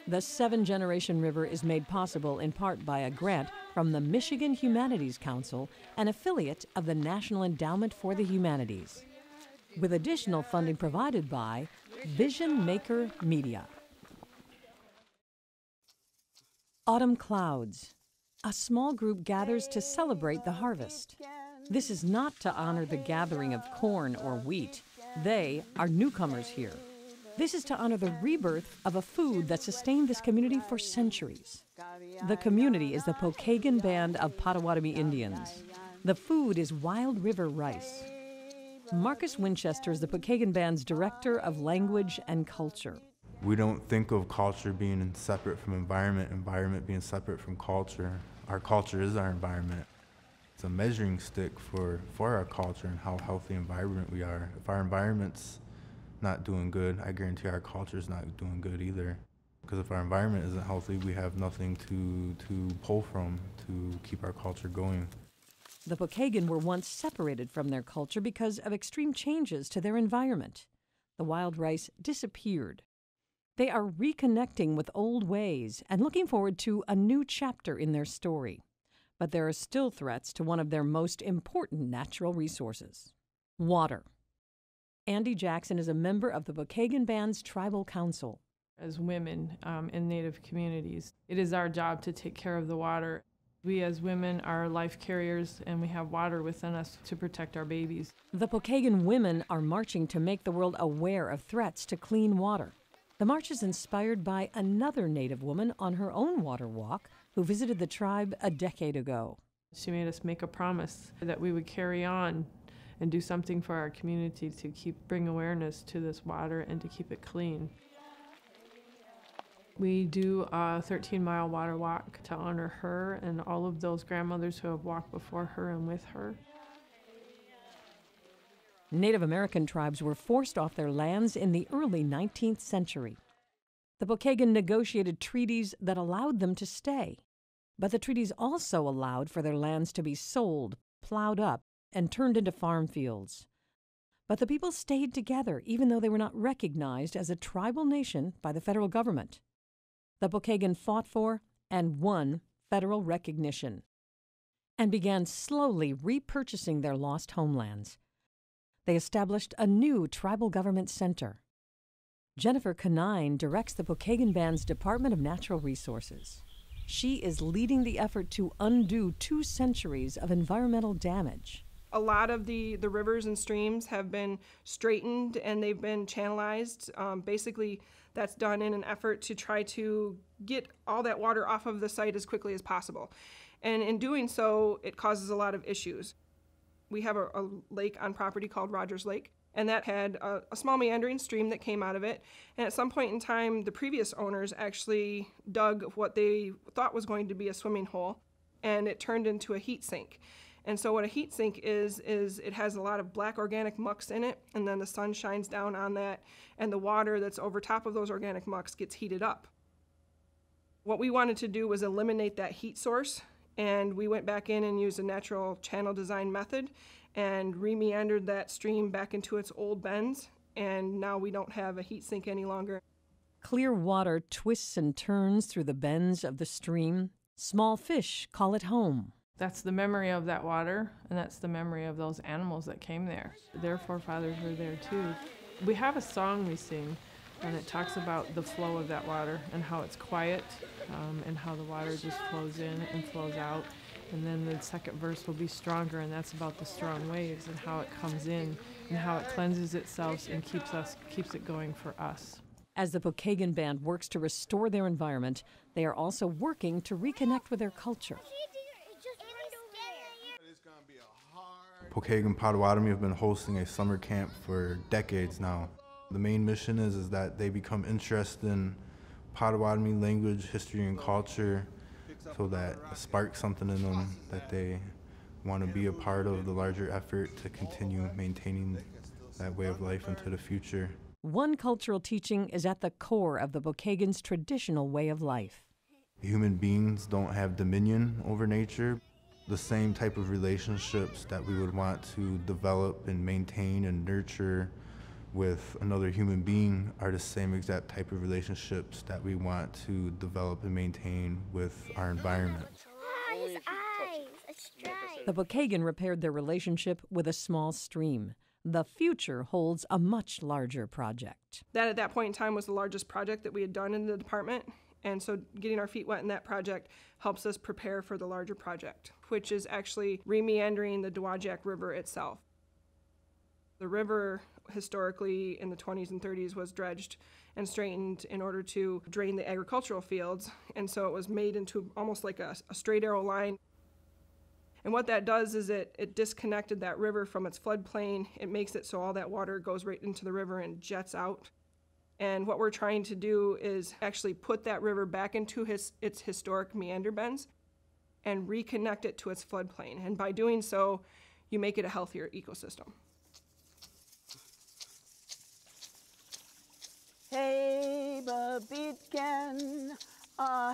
The Seven Generation River is made possible in part by a grant from the Michigan Humanities Council, an affiliate of the National Endowment for the Humanities, with additional funding provided by Vision Maker Media. Autumn clouds. A small group gathers to celebrate the harvest. This is not to honor the gathering of corn or wheat. They are newcomers here. This is to honor the rebirth of a food that sustained this community for centuries. The community is the Pokagon Band of Potawatomi Indians. The food is wild river rice. Marcus Winchester is the Pokagon Band's Director of Language and Culture. We don't think of culture being separate from environment, environment being separate from culture. Our culture is our environment. It's a measuring stick for our culture and how healthy and vibrant we are. If our environment's not doing good, I guarantee our culture is not doing good either. Because if our environment isn't healthy, we have nothing to pull from to keep our culture going. The Pokagon were once separated from their culture because of extreme changes to their environment. The wild rice disappeared. They are reconnecting with old ways and looking forward to a new chapter in their story. But there are still threats to one of their most important natural resources: water. Andy Jackson is a member of the Pokagon Band's Tribal Council. As women in Native communities, it is our job to take care of the water. We as women are life carriers, and we have water within us to protect our babies. The Pokagon women are marching to make the world aware of threats to clean water. The march is inspired by another Native woman on her own water walk who visited the tribe a decade ago. She made us make a promise that we would carry on and do something for our community to bring awareness to this water and to keep it clean. We do a 13-mile water walk to honor her and all of those grandmothers who have walked before her and with her. Native American tribes were forced off their lands in the early 19th century. The Pokagon negotiated treaties that allowed them to stay, but the treaties also allowed for their lands to be sold, plowed up, and turned into farm fields. But the people stayed together even though they were not recognized as a tribal nation by the federal government. The Pokagon fought for and won federal recognition and began slowly repurchasing their lost homelands. They established a new tribal government center. Jennifer Canine directs the Pokagon Band's Department of Natural Resources. She is leading the effort to undo 2 centuries of environmental damage. A lot of the rivers and streams have been straightened and they've been channelized. Basically, that's done in an effort to try to get all that water off of the site as quickly as possible. And in doing so, it causes a lot of issues. We have a lake on property called Rogers Lake, and that had a small meandering stream that came out of it. And at some point in time, the previous owners actually dug what they thought was going to be a swimming hole, and it turned into a heat sink. And so what a heat sink is it has a lot of black organic mucks in it, and then the sun shines down on that, and the water that's over top of those organic mucks gets heated up. What we wanted to do was eliminate that heat source, and we went back in and used a natural channel design method and re-meandered that stream back into its old bends, and now we don't have a heat sink any longer. Clear water twists and turns through the bends of the stream. Small fish call it home. That's the memory of that water, and that's the memory of those animals that came there. Their forefathers were there too. We have a song we sing, and it talks about the flow of that water and how it's quiet, and how the water just flows in and flows out. And then the second verse will be stronger, and that's about the strong waves and how it comes in and how it cleanses itself and keeps it going for us. As the Pokagon Band works to restore their environment, they are also working to reconnect with their culture. Pokagon Potawatomi have been hosting a summer camp for decades now. The main mission is that they become interested in Potawatomi language, history, and culture, so that it sparks something in them that they want to be a part of the larger effort to continue maintaining that way of life into the future. One cultural teaching is at the core of the Pokagon's traditional way of life. Human beings don't have dominion over nature. The same type of relationships that we would want to develop and maintain and nurture with another human being are the same exact type of relationships that we want to develop and maintain with our environment. His eyes, a stripe. The Waukegan repaired their relationship with a small stream. The future holds a much larger project. That at that point in time was the largest project that we had done in the department. And so getting our feet wet in that project helps us prepare for the larger project, which is actually remeandering the Dowagiac River itself. The river historically in the 20s and 30s was dredged and straightened in order to drain the agricultural fields. And so it was made into almost like a straight arrow line. And what that does is it disconnected that river from its floodplain. It makes it so all that water goes right into the river and jets out. And what we're trying to do is actually put that river back into its historic meander bends and reconnect it to its floodplain. And by doing so, you make it a healthier ecosystem. Hey, Babitkin,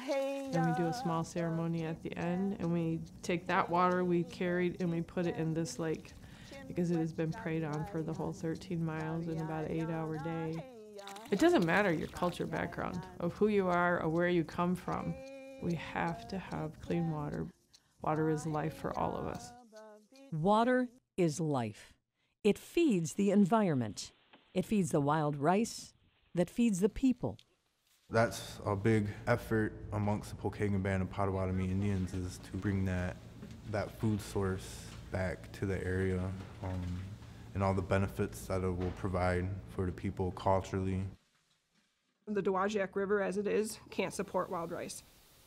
hey. Then we do a small ceremony at the end, and we take that water we carried and we put it in this lake because it has been preyed on for the whole 13 miles in about an 8-hour day. It doesn't matter your culture background, of who you are or where you come from. We have to have clean water. Water is life for all of us. Water is life. It feeds the environment. It feeds the wild rice that feeds the people. That's a big effort amongst the Pokagon Band of Potawatomi Indians, is to bring that food source back to the area and all the benefits that it will provide for the people culturally. The Dowagiac River, as it is, can't support wild rice.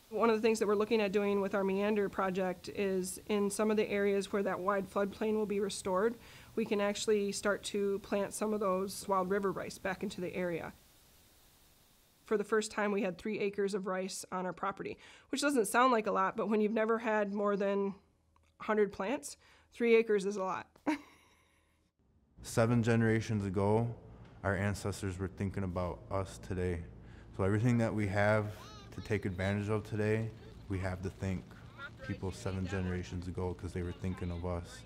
One of the things that we're looking at doing with our Meander project is in some of the areas where that wide floodplain will be restored, we can actually start to plant some of those wild river rice back into the area. For the first time, we had 3 acres of rice on our property, which doesn't sound like a lot, but when you've never had more than 100 plants, 3 acres is a lot. 7 generations ago, our ancestors were thinking about us today. So everything that we have to take advantage of today, we have to thank people 7 generations ago because they were thinking of us.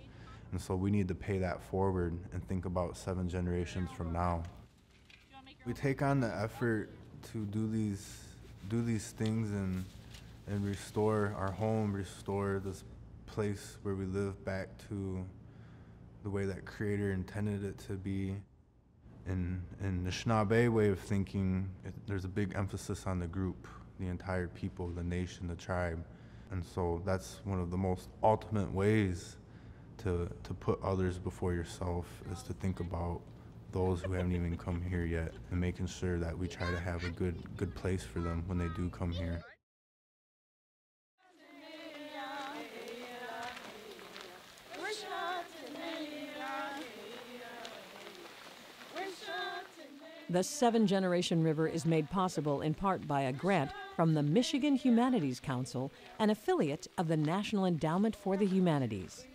And so we need to pay that forward and think about 7 generations from now. We take on the effort to do these things and restore our home, restore this place where we live back to the way that Creator intended it to be. In the Anishinaabe way of thinking, there's a big emphasis on the group, the entire people, the nation, the tribe. And so that's one of the most ultimate ways to put others before yourself, is to think about those who haven't even come here yet and making sure that we try to have a good place for them when they do come here. The 7-Generation River is made possible in part by a grant from the Michigan Humanities Council, an affiliate of the National Endowment for the Humanities,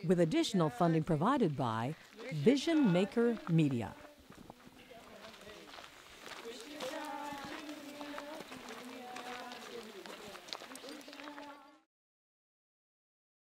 with additional funding provided by Vision Maker Media.